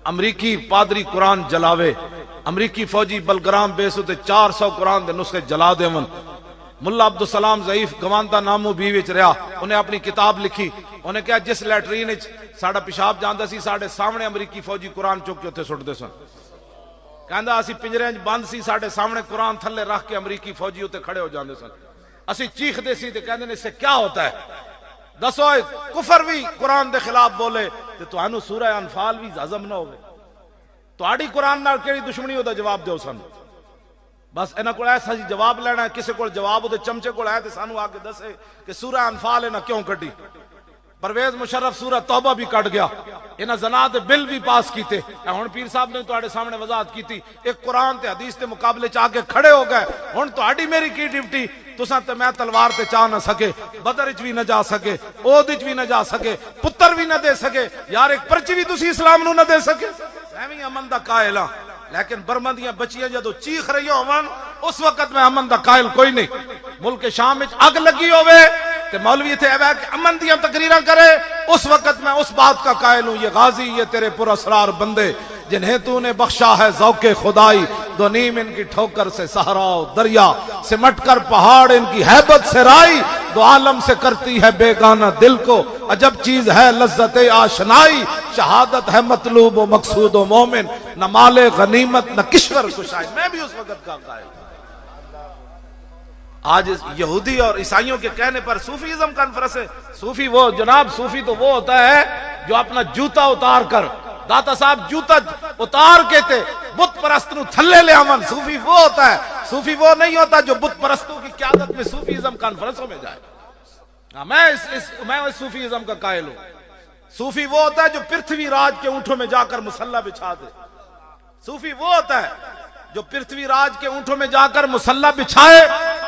अमरीकी पादरी कुरान जलावे, अमरीकी फौजी बलग्राम बेस उते 400 कुरान दे नुस्खे जला देवन। मुल्ला अब्दुल सलाम ज़ईफ गवांदा नामो बी विच रहा, उन्हें अपनी किताब लिखी। उन्हें कहा जिस लैटरीन साडा पेशाब जांदा सी साडे सामने अमरीकी फौजी कुरान चुक के उत्थे सुटदे सन। कहंदा असी पिंजरे च बंद सी, साडे सामने कुरान थल्ले रख के अमरीकी फौजी उत्ते खड़े हो जांदे सन। असी चीखदे सी ते कहंदे ने इससे क्या होता है, दसो कुफर भी कुरान दे खिलाफ बोले ते तुहानू सूरह अनफाल भी हजम ना होवे, तुहाडी कुरान नाल केड़ी दुश्मनी ओदा जवाब दिओ सानू। बस इन्हां कोल ऐसा जी जवाब लेना है, किसी कोल जवाब ओदे चमचे कोल है ते सानू आके दसे कि सूरह अनफाल इन्हां क्यों कड्डी। परवेज मुशर्रफ सूरह तौबा भी कट गया, इन्हां जना दे बिल भी पास कीते। हुण पीर साहब ने तुहाडे सामने वजाहत कीती, एक कुरान ते हदीस के मुकाबले च आके खड़े हो गए। हुण तुहाडी मेरी की ड्यूटी, तुसां ते मैं तलवार ते चा ना सके, बदर च भी न जा सके, ओद च भी न जा सके, पुत्र भी न दे सके, यार एक पर्ची भी तुसी इस्लाम नू न दे सके। मैं भी अमन दा कायल हां, लेकिन बर्मा दियां बच्चियां जदों चीख रही होवन उस वक्त मैं अमन दा कायल कोई नहीं। मुल्क शाम विच अग लगी होवे ते मौलवी इत्थे आवे कि अमन दियां तकरीरां करे, उस वक्त मैं उस बात का कायल हूं। ये गाजी ये तेरे पुरअसरार बंदे जिन्हें तूने बख्शा है ज़ौक़े खुदाई, दो नीम इनकी ठोकर से सहरा दरिया, सिमट कर पहाड़ इनकी हैबत से राई, दो आलम से करती है बेगाना दिल को, अजब चीज है लज्जते आशनाई, शहादत है मतलूब व मकसूद व मोमिन, न माले गनीमत न किश्वर कुशाई। मैं भी उस वक्त का कायल। आज यहूदी और ईसाइयों के कहने पर सूफीज्म कॉन्फ्रेंस है। सूफी वो जनाब, सूफी तो वो होता है जो अपना जूता उतार कर, दाता साहब जूता उतार के थे बुत परस्त नु थल्ले ले आवन, सूफी वो होता है। सूफी वो नहीं होता जो बुत परस्तों की क़यादत में सूफीज्म कॉन्फ्रेंसों में जाए। मैं इस सूफीज्म का कायल हूं। सूफी वो होता है जो पृथ्वी राज के ऊंटों में जाकर मुसल्ला बिछा दे। सूफी वो होता है जो पृथ्वी राज के ऊंटों में जाकर मुसल्ला बिछाए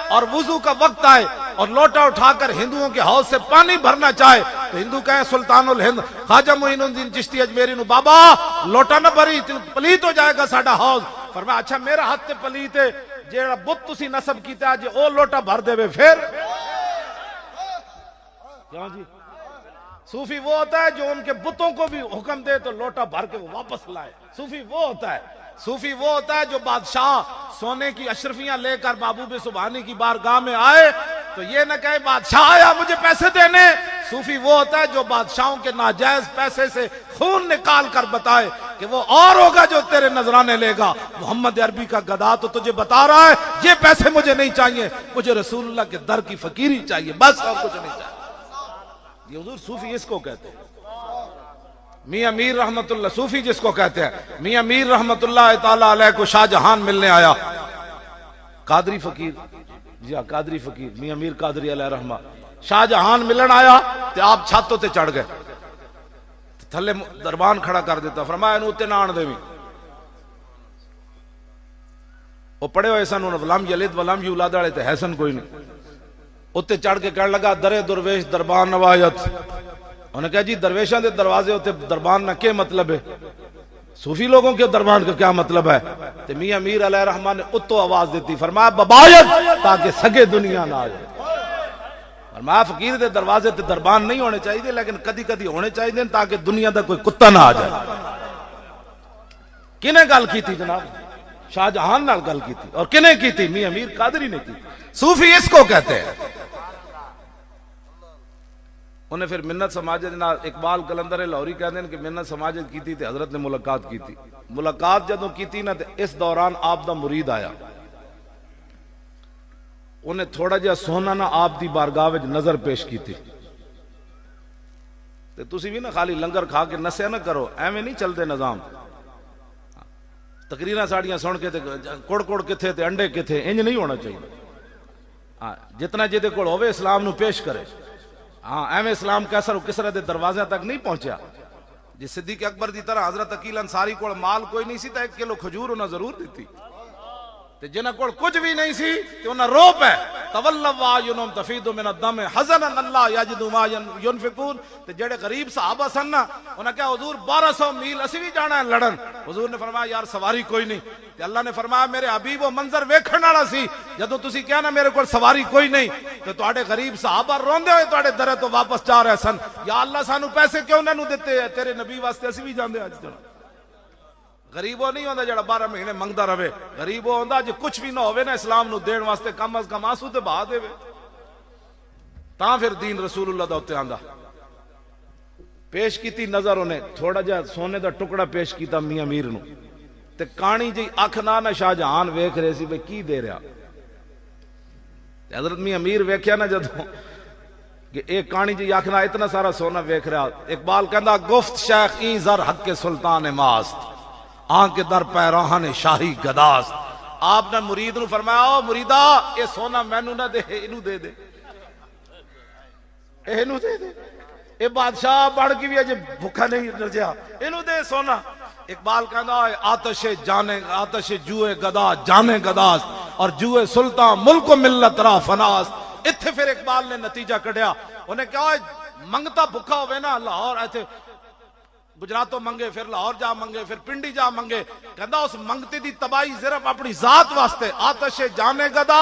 और वुजू का वक्त आए और लोटा उठाकर हिंदुओं के हौज से पानी भरना चाहे तो हिंदू कहे सुल्तानुल हिंद ख्वाजा मोइनुद्दीन चिश्ती अजमेरी नु, बाबा लोटा न भरी पलीत हो जाएगा साडा हौज। फरमाया अच्छा मेरा हाथ ते पलीत है, जेड़ा बुत तुसी नसब कीता अज ओ लोटा भर देवे फिर क्यों जी। सूफी वो होता है जो उनके बुतों को भी हुक्म दे तो लोटा भर के वो वापस लाए। सूफी वो होता है। सूफी वो होता है जो बादशाह सोने की अशरफियां लेकर महबूब सुबहानी की बारगाह में आए तो ये न कहे बादशाह आया मुझे पैसे देने। सूफी वो होता है जो बादशाहों के नाजायज पैसे से खून निकाल कर बताए कि वो और होगा जो तेरे नजराने लेगा। मोहम्मद अरबी का गधा तो तुझे बता रहा है ये पैसे मुझे नहीं चाहिए, मुझे रसूलुल्लाह के दर की फकीरी चाहिए, बस और कुछ नहीं चाहिए। ये हुजूर सूफी इसको कहते हैं। मियां मीर रहमतुल्लाह सूफी जिसको कहते हैं। मियां मीर रहमतुल्लाह ताला अलैह को शाहजहान मिलने आया, कादरी फकीर जी हाँ कादरी फकीर मियां मीर कादरी अलैह रहमा शाहजहान मिलन आया ते आप छत ते चढ़ गए, थले दरबान खड़ा कर दिता। फरमाया इनू उत्ते ना आण देवी। वो पढ़े हुए सन वलम यलिद वलम यूलद वाले ते हैसन कोई नहीं। उत्ते चढ़ के कहने लगा दरे दुरवेश दरबान नवायत। उन्हें कहा जी दरवेशों के दरवाजे उत्ते दरबान ना क्या मतलब है, सूफी लोगों के दरबान का क्या मतलब है। तो मियां मीर अलैह रहमान ने उत्तो आवाज देती, फरमाया बबायत ताकि सगे दुनिया ना आ जाए। फरमाया फकीर के दरवाजे ते दरबान नहीं होने चाहिए लेकिन कदी कदी होने चाहिए ताकि दुनिया का कोई कुत्ता ना आ जाए। किने गल की थी जनाब? शाहजहान नाल गल की थी। और किने की थी? मियां मीर कादरी ने की। सूफी इसको कहते हैं। उन्हें फिर मिन्नत समाजत नाल इकबाल कलंदर लाहौरी कहते हैं कि मिन्नत समाजत की थी ते हजरत ने मुलाकात की थी। मुलाकात जदों की थी ना ते इस दौरान आप दा मुरीद आया, उन्हें थोड़ा जिहा सोना ना आप दी बारगाह विच नजर पेश की थी। ते तुसी भी ना खाली लंगर खा के नस्या ना करो, एवें नहीं चलते निजाम। तकरीरां साड़ियां सुन के ते कुड़ कुड़ किथे ते अंडे किथे, इंज नहीं होना चाहिए। हाँ जितना जिहदे कोल होवे इस्लाम नू पेश करे। हाँ एवं इस्लाम कैसर किसरे दे दरवाजे तक नहीं पहुंचा। जी सिद्दीक अकबर की तरह हजरत अकील अंसारी को माल कोई नहीं सी तो 1 किलो खजूर उन्हें जरूर दी। जिन्हें को कुछ भी नहीं सी तो उन्हें रोप है तवल्लव तफीदु मिन अद-दम हज़नन अल्लाह यजिदु मा युनफिकून। ते जेड़े गरीब सहाबा सन ना उन्हें कहा हुजूर 1200 मील असी भी जाना है लड़न। हुजूर ने फरमाया यार सवारी कोई नहीं। ते अल्लाह ने फरमाया मेरे हबीब वो मंजर वेखण वाला सी जदों तुसी कहा ना मेरे को सवारी कोई नहीं तो तुहाडे गरीब सहाबा रोंदे हुए तुहाडे दरे तो वापस जा रहे सन, या अल्लाह सानू पैसे क्यों ना दिते है, तेरे नबी वास्ते असी भी जांदे। अज गरीब वो नहीं होता जरा 12 महीने मंगता रहे, गरीब वो होता जो कुछ भी ना होवे ना इस्लाम नू देण वास्ते कम अज कम आंसू ते बहा देवे, तां फिर दीन रसूलुल्लाह दा उत्ते आंदा। पेश की नजर उन्हें थोड़ा जा सोने का टुकड़ा पेश किया मियां मीर नू, ते कानी जी अख ना शाहजहान वेख रहे सी की दे रहा। हजरत मियां मीर वेख्या ना जदों कि एक कानी जी अख ना इतना सारा सोना वेख रहा, इकबाल कहता गुफ्त शेख ई जर हक के सुल्तान मास्त, आंख के दर पैराहन शाही गदास्त। आपने मुरीद नू फरमाया, मुरीदा ये सोना मैनू ना दे, इनू दे दे, इनू दे दे, ये बादशाह बढ़ के भी अजे भूखा नहीं रजा, इनू दे सोना। इकबाल कहता आतशे जाने आतशे जुए गदा जाने गदास्त, और जुए सुल्तान मुल्क मिल्लत रा फनास्त। इत्थे फिर इकबाल ने नतीजा कढ़िया, उन्हें कहा मंगता भुखा होवे ना लाहौर इत्थे गुजरातों मंगे, फिर लाहौर जा मंगे, फिर पिंडी जा मंगे, कहता उस मंगते दी तबाही सिर्फ अपनी जात वास्ते। आतशे जाने गदा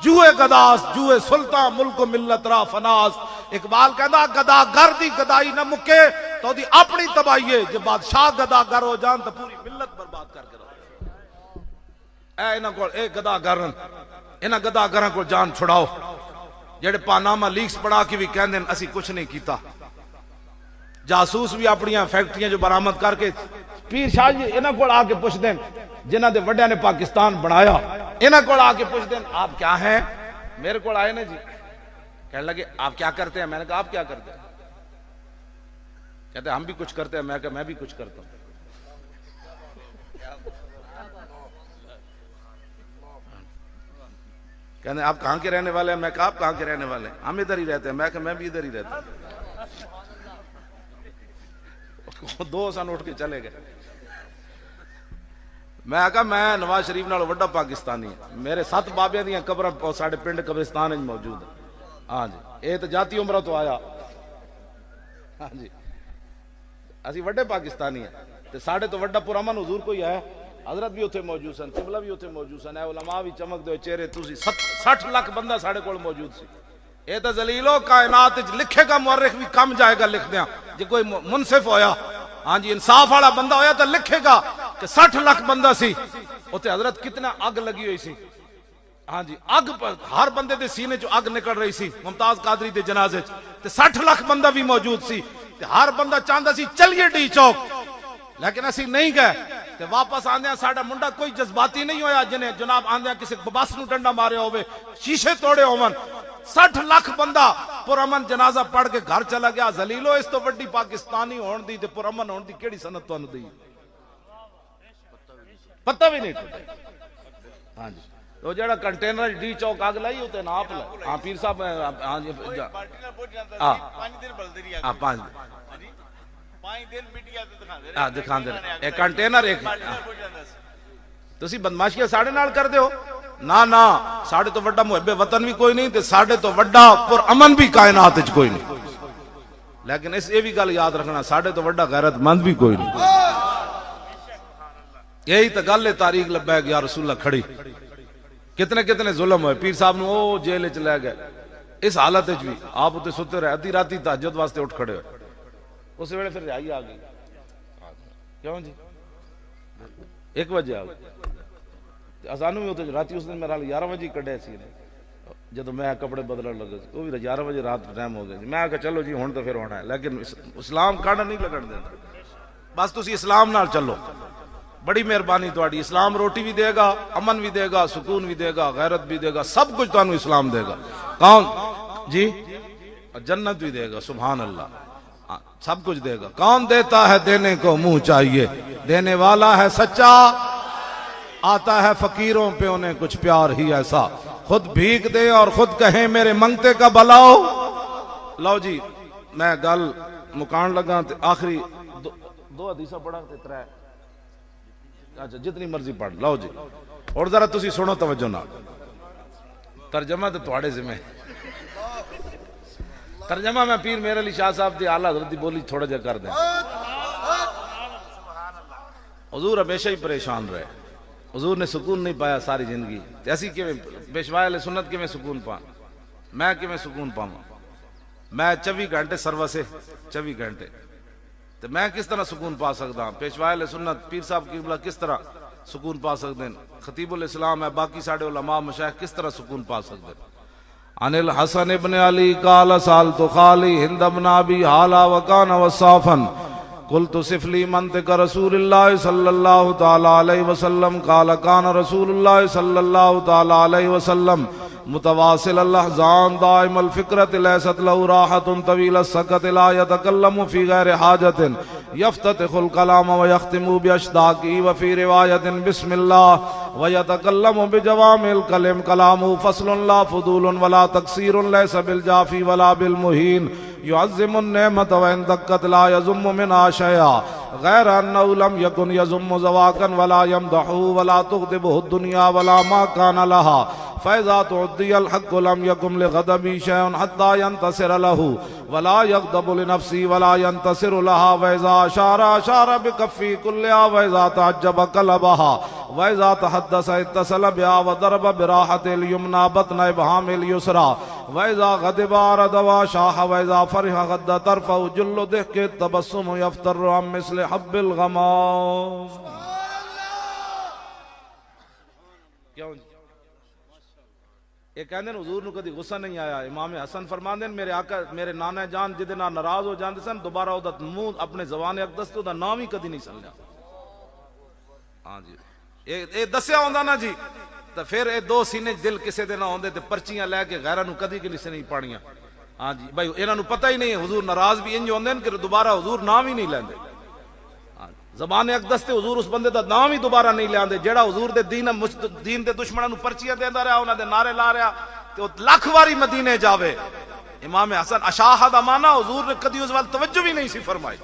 जुए गदास, जुए सुल्तान मुल्क मिल्लत रा फनास। इकबाल कहता गदागर दी गदाई न मुके तो दी अपनी तबाही है, जो बादशाह गदागर हो जान तो पूरी मिल्लत बर्बाद करके रहो। ए इन्हां कोल ए गदागरन, इन्हां गदागरां को जान छुड़ाओ जेड़े पानामा लीक्स पढ़ा के भी कहंदे न असी कुछ नहीं कीता। जासूस भी अपनी फैक्ट्रियां जो बरामद करके पीर शाह जी इन्हां कोल आके पुछदे जिन्हां दे वड्डियां ने पाकिस्तान बनाया, इन्हां कोल आके पुछदे आप क्या हैं। मेरे को आए ना जी, कहने लगे आप क्या करते हैं। मैंने कहा आप क्या करते हैं। कहते हम भी कुछ करते हैं। मैं कहा मैं भी कुछ करता हूं। कहते आप कहां के रहने वाले हैं। मैं कहा आप कहां के रहने वाले हैं। हम इधर ही रहते हैं। मैं कहा मैं भी इधर ही रहता हूं। दो सन उठ के चले गए। मैं कहा मैं नवाज शरीफ नाल वड्डा पाकिस्तानी है। मेरे 7 बाबियां दी कब्र साडे पिंड कब्रिस्तान में मौजूद है। हाँ जी, ये तो जाती उम्र तो आया। हाँ जी, असी वड्डे पाकिस्तानी है, ते साडे तो वड्डा पुरअमन हुजूर कोई है। हजरत भी उत्थे मौजूद सन, किबला भी उत्थे मौजूद सन, उलमा भी चमकदे चेहरे। तुसी 60 लाख बंदा साडे कोल मौजूद सी। ये तो जलीलो कायनात लिखेगा, मुअर्रिख भी कम जाएगा लिख दिया जे कोई मुनसिफ होया। हाँ जी, इंसाफ वाला बंदा होया तो लिखेगा कि 60 लाख बंदा सी। उत्थे हजरत कितना अग लगी हुई सी। हाँ जी, अग पर हर बंदे दे सीने चो अग निकल रही सी। मुमताज कादरी दे जनाजे ते 60 लाख बंदा भी मौजूद सी। ते हर बंदा चाहता सी चलिए डी चौक, लेकिन असी नहीं गए। ते वापस आंदे साडा मुंडा कोई जज्बाती नहीं होया जिन्हें जनाब आंदे किसी बस नूं डंडा मारे होवे, शीशे तोड़े होवन। 60 लाख बंदा पुरअमन जनाजा पढ़ के घर चला गया। जलीलो इस तो वड्डी पाकिस्तानी होने दी ते पुरअमन होने दी केड़ी सनत तुहानू दी पता भी नहीं। हाँ जी, तो जड़ा कंटेनर डी चौक अग लाई उते नाप ला। हाँ पीर साहब, हाँ जी, हाँ 5 दिन दिखांदे एक कंटेनर एक। तुसी बदमाशियां साडे नाल करदे हो ना। ना, साडे तो वड्डा मुहब्बे वतन भी कोई नहीं, ते साडे तो वड्डा पुरअमन भी कायनात विच कोई नहीं। लेकिन इस ये भी गल याद रखना, साडे तो वड्डा गैरतमंद भी कोई नहीं। यही तो गल है, तारीख लब्बैक या रसूलुल्लाह खड़ी। कितने कितने जुल्म हुए। पीर साहब नूं ओ जेल च ले गए, इस हालत च भी आप उत्ते सुते रहे। अद्धी राती तहज्जुद वास्ते उठ खड़े हुए। उस वेले फिर रिहाई आ गई। क्यों जी 1 बजे आ गई। सानू भी उत्ते राती उस दिन मेरा 11 बजे कढ़िया सी जो मैं कपड़े बदलन लगे। वो भी 11 बजे रात टाइम हो गया। मैं आखिया चलो जी हुण तो फिर होना है, लेकिन इस्लाम कढ़ नहीं लगन देना। बस तुसी इस्लाम नाल चलो, बड़ी मेहरबानी तुहाडी। इस्लाम रोटी भी देगा, अमन भी देगा, सुकून भी देगा, गैरत भी देगा, सब कुछ तुहानू इस्लाम देगा। कौन जी? जन्नत भी देगा। सुभान अल्लाह, सब कुछ देगा। कौन देता है देने को मुंह चाहिए, देने वाला है सच्चा, आता है फकीरों पे उन्हें कुछ प्यार ही ऐसा, खुद भीख दे और खुद कहे मेरे मंगते का भलाओ। लो जी, मैं गल मुकान लगा। आखिरी दो हदीसा पढ़ा ते 3, अच्छा जितनी मर्जी पढ़ लो जी। और जरा तुसी सुनो तवज्जो नाल, तर्जमा तो तुहाडे जिम्मे। तर्जमा मैं पीर मेरे अली शाह साहब दी आला हज़रत दी बोली थोड़ा जा कर दें। हुजूर हमेशा ही परेशान रहे। हुजूर ने सुकून नहीं पाया सारी जिंदगी। ऐसी किवें पेशवाए अहले सुन्नत किवें सुकून पा, मैं किवें सुकून पावां। मैं 24 घंटे सर्वस है, 24 घंटे तो मैं किस तरह सुकून पा सकता? पेशवाए सुन्नत पीर साहब किबला किस तरह सुकून पा सकते हैं? खतीबुल इस्लाम है, बाकी साढ़े उलमा मशाइख किस तरह सुकून पा सकते हैं? अनिल हसन इब्न अली काल साल तो खाली हिंद इब्न अबी हाला वकान वसाफन कुल तो सिफली मंतिक रसूलुल्लाह सल्लल्लाहु ताला अलैहि वसल्लम काल कान रसूलुल्लाह सल्लल्लाहु ताला अलैहि वसल्लम मुतवासिल अल्लाहज़ान दाइम अल फिक्रत लैसत लहु राहतुन तवील सकत ला यतकल्लमु फी गैर हाजतिन यफ्ततिहुल कलाम व यख्तिमु बिअशदाकी व फी रिवायतिन बिस्मिल्लाह व यतकल्लमु बिजवामिल कलिम कलामु फस्लुन ला फुदूलुन वला तकसीरुन लैसा बिल जाफी वला बिल मुहीन युअज़्ज़िमुन नेमत व इन दक्कत ला यज़ुम्मु मिन आशया गैर अन्नहु लम यकुन यज़ुम्मु ज़वाकन वला यमदहु वला तुग़दिबुहु दुनिया वला मा कान लहा फ़ैज़ा तुअद्दियल हक़्क़ु लम यकुम लिग़दबी शैउन हत्ता यंतसिर लहु वला यग़दबु लिनफ़्सी वला यंतसिरु लहा वैज़ा अशारा बिकफ़्फ़ी कुल्लिहा वैज़ा तअज्जब क़लबहा वैज़ा तहद्दस इत्तसल बिहा व दरब बिराहतिल युमना बत्न इब्हामिल युसरा वैज़ा ग़दिबा रदवा शाह वैज़ा फरिह गद्द तरफ़हु जुल्लु दिहक़ि तबस्सुम यफ़्तरु अम मिस्ल हब्बिल ग़माम। क्यों ये कहते हुजूर नूं कदी गुस्सा नहीं आया? इमाम हसन फरमांदे मेरे आका मेरे नाना जान जिदे नाल नाराज हो जाते सन दोबारा ओदा मुंह अपने ज़बान अक़दस तो ओदा नाम ही कदी नहीं सुन लिया। हाँ जी ये दस्या होंदा ना जी तो फिर ये दो सीने दिल किसी दे ना होंदे ते पर्चियां लैके गैरां नूं कदी किसी नहीं पाणियां। हाँ जी भाई इन्हां नूं पता ही नहीं है हुजूर नाराज भी इंज होंदे कि दोबारा हुजूर नाम ही नहीं लैंदे। ज़बान अक़दस ते हुजूर उस बंदे दा नाम ही दोबारा नहीं लियांदे जेड़ा हुजूर दे दीन दे दुश्मनां नूं पर्चियां देंदा रहा उन्हां दे नारे ला रहा ते ओ लख वारी मदीने जावे। इमाम हसन अशाहा दा माना हुजूर ने कदी उस वाल तवज्जो भी नहीं सी फरमाई।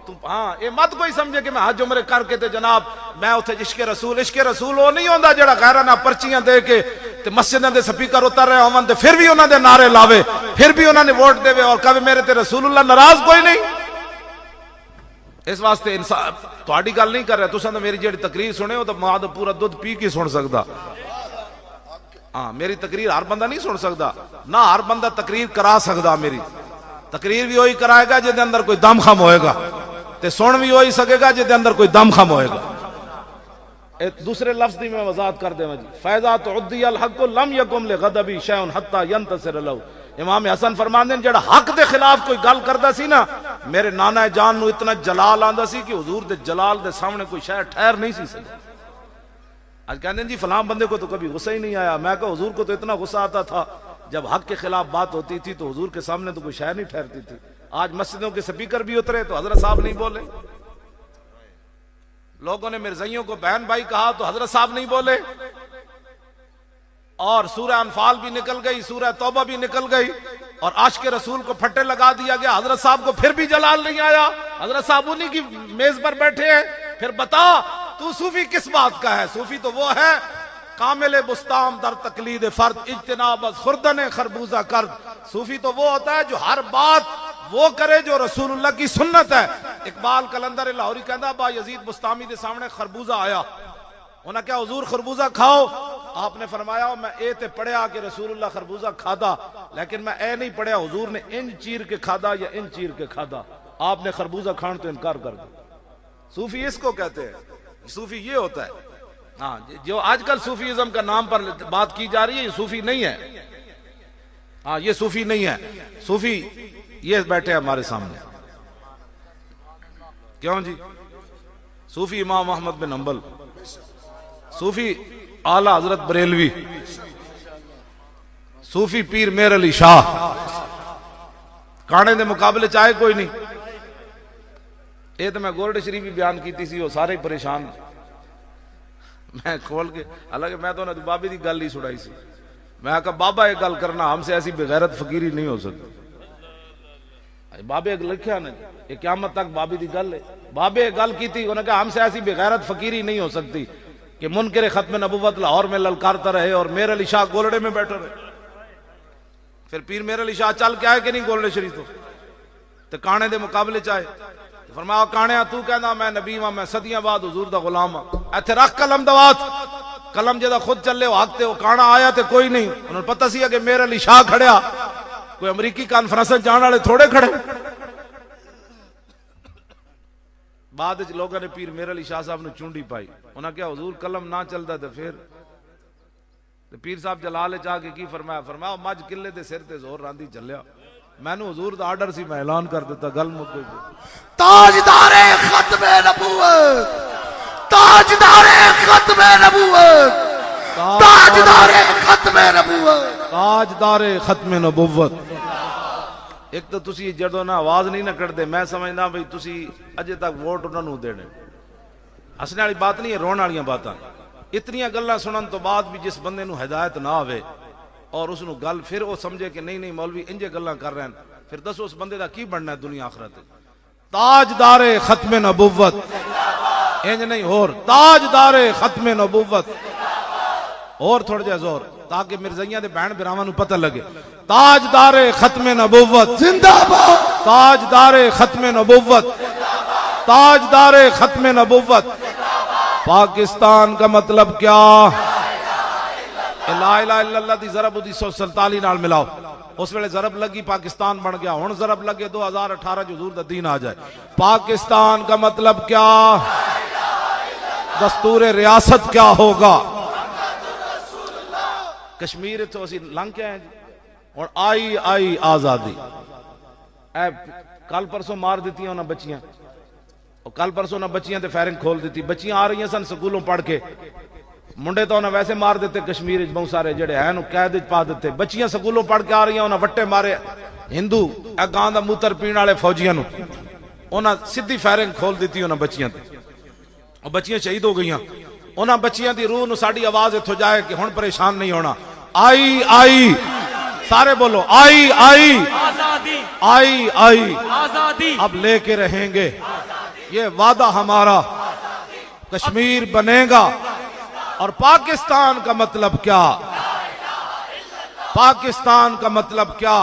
तू हाँ ये मत कोई समझे कि मैं हज उमरे करके ते जनाब मैं उत्थे इश्क रसूल वो नहीं होंदा जेड़ा गैरां नाल पर्चियां दे के ते मस्जिदां दे स्पीकर उतर रहे होवन ते फिर भी उन्हां दे नारे लावे फिर भी उन्हां ने वोट देवे और कहे मेरे ते रसूलुल्लाह नाराज कोई नहीं। इस वास्ते इंसान तुहाडी गल नहीं कर रहा तुसां तो मेरी जेड़ी तकरीर सुने हो तो मां दा पूरा दुध पी के सुन सकदा। हाँ मेरी तकरीर हर बंदा नहीं सुन सकदा ना हर बंदा तकरीर करा सकदा। मेरी तकरीर भी वही कराएगा जिहदे अंदर कोई दम खम होएगा ते सुन भी वही सकेगा जिहदे अंदर कोई दम खम होएगा। एक दूसरे लफ्ज दी मैं वजाहत कर देवां जी फ़ैज़ा तुअद्दियल हक़्क़ु लम यकुम लिग़दबी शैउन हत्ता यंतसिर लहु। इमाम हसन फरमांदे जेड़ा हक दे खिलाफ कोई गल करदा सी ना मेरे नाना जान नूं इतना जलाल आंदा सी कि हुजूर दे जलाल दे सामने कोई शय ठहर नहीं सी सकता। आज कहते हैं जी फलां बंदे को तो कभी गुस्सा ही नहीं आया। मैं कहा हुजूर को तो इतना गुस्सा आता था जब हक के खिलाफ बात होती थी तो हुजूर के सामने तो कोई शय नहीं ठहरती थी। आज मस्जिदों के स्पीकर भी उतरे तो हजरत साहब नहीं बोले। लोगों ने मिर्ज़ाइयों को बहन भाई कहा तो हजरत साहब नहीं बोले। और सूरह अनफाल भी निकल गई सूरह तौबा भी निकल गई और आशिक़ रसूल को फट्टे लगा दिया गया। हजरत साहब को फिर भी जलाल नहीं आया। हजरत साहब उन्हीं की मेज पर बैठे हैं। फिर बता तू सूफी किस बात का है? सूफी तो वो है कामिल बुस्ताम दर तकलीद फर्द इज्तनाब खुर्दन खरबूजा कर। सूफी तो वो होता है जो हर बात वो करे जो रसूलुल्लाह की सुन्नत है। इकबाल कलंदर लाहौरी कहता बा यजीद बुस्तामी के सामने खरबूजा आया उन्हें क्या हुजूर खरबूजा खाओ? आपने फरमाया मैं ए ते पढ़िया कि रसूलुल्लाह खरबूजा खादा लेकिन मैं ए नहीं पढ़िया हुजूर ने इन चीर के खादा या इन चीर के खादा। आपने खरबूजा खान तो इनकार कर दिया। सूफी इसको कहते हैं। सूफी ये होता है। हाँ जो आजकल सूफीज़म का नाम पर बात की जा रही है ये सूफी नहीं है। हाँ ये सूफी नहीं है। सूफी ये बैठे हमारे सामने क्यों जी? सूफी इमाम अहमद बिन हंबल, सूफी आला हजरत बरेलवी, सूफी पीर मेर अली शाह। काने दे मुकाबले चाहे कोई नहीं। ये तो मैं गोरडे शरीफ भी बयान की थी वो सारे परेशान मैं खोल के हालांकि मैं तो ना बाबे की गल ही सुनाई सी। मैं कहा बाबा एक गल करना हमसे ऐसी बेगैरत फकीरी नहीं हो सकती। बाबे लिखा ना ये क़यामत तक बाबे की गल है। बाबे गल की थी उन्होंने कहा हमसे ऐसी बेगैरत फकीरी नहीं हो सकती कि मुनकर खत्म नबुव्वत लाहौर में ललकारता रहे और मेर अली शाह गोलड़े में बैठा रहे। फिर पीर मेर अली शाह चल के आए कि नहीं गोलड़े शरीफ तो काने दे मुकाबले चाहे फरमाया काने तू कहना मैं नबी वा मैं सदियां बाद हुजूर दा गुलाम हाँ। इत्थे रख कलम दवात कलम जेदा खुद चले हक ते काना आया तो कोई नहीं। उन्होंने पता सी कि मेर अली शाह खड़िया कोई अमरीकी कॉन्फ्रेंस जाने वाले थोड़े खड़े। बाद लोगों ने पीर मेर अली शाह साहब ने चूंडी पाई, उन्हें क्या हुजूर कलम ना चलता तो फिर पीर साहब जलाल चा के की फरमाया, फरमाया मज किले के सिर ते जोर रांदी चलिया, मैनू हुजूर दा आर्डर सी, मैं ऐलान कर दिता, गल मुक गई। ताजदारे खत्मे नबूवत, ताजदारे खत्मे नबूवत, ताजदारे खत्मे नबूवत, ताजदारे खत्मे नबुव्वत। एक तो तुसी जदों ना आवाज नहीं ना कटदे, मैं समझदा भाई तुसी अजे तक वोट उन्होंने देने। हसने वाली बात नहीं है, रोने वाली बातां। इतनियां गल्लां सुनन तो बाद भी जिस बंदे नू हिदायत ना आवे और उसनू गल फिर वो समझे कि नहीं नहीं मौलवी इंजे गल्लां कर रहे हैं, फिर दसो उस बंदे का की बनना है दुनिया आखिरत। ताजदारे खत्मे नबुव्वत, इंज नहीं होर, ताजदारे खत्मे नबुव्वत। और थोड़ा जा जोर ताकि मिर्जाइयां दे बहन बिरावां नू पता लगे। ताजदारे खत्मे नबुव्वत जिंदाबाद, ताजदारे खत्मे नबुव्वत, ताजदारे खत्मे नबुव्वत। पाकिस्तान का मतलब क्या? ला इलाहा इल्लल्लाह दी ज़रब 1947 नाल मिलाओ, उस वेले ज़रब लगी पाकिस्तान बन गया, हुण ज़रब लगे 2018 च हुजूर दा दीन आ जाए। पाकिस्तान का मतलब क्या? दस्तूर रियासत क्या होगा? कश्मीर तो असी लंघ के आए और आई आई आजादी। कल परसों मार दी उन्होंने बच्चियां, कल परसों उन्हें बच्चियां ते फायरिंग खोल दी, बच्चियां आ रही सन स्कूलों पढ़ के, मुंडे तो उन्हें वैसे मार देते कश्मीर बहुत सारे जेडे हैं कैद पा देते, बच्चियां स्कूलों पढ़ के आ रही उन्हें वट्टे मारे। हिंदू गां का मूत्र पीने वाले फौजियों उन्हें सीधी फायरिंग खोल दी उन्हें बच्चियां ते, बच्चियां शहीद हो गई। उन्होंने बच्चियां की रूह नूं साडी आवाज इत्थों जाए कि हुण परेशान नहीं होना। आई आई सारे बोलो, आई आई आजादी, आई आई आजादी, अब लेके रहेंगे, ये वादा हमारा, कश्मीर बनेगा। और पाकिस्तान का मतलब क्या? पाकिस्तान का मतलब क्या?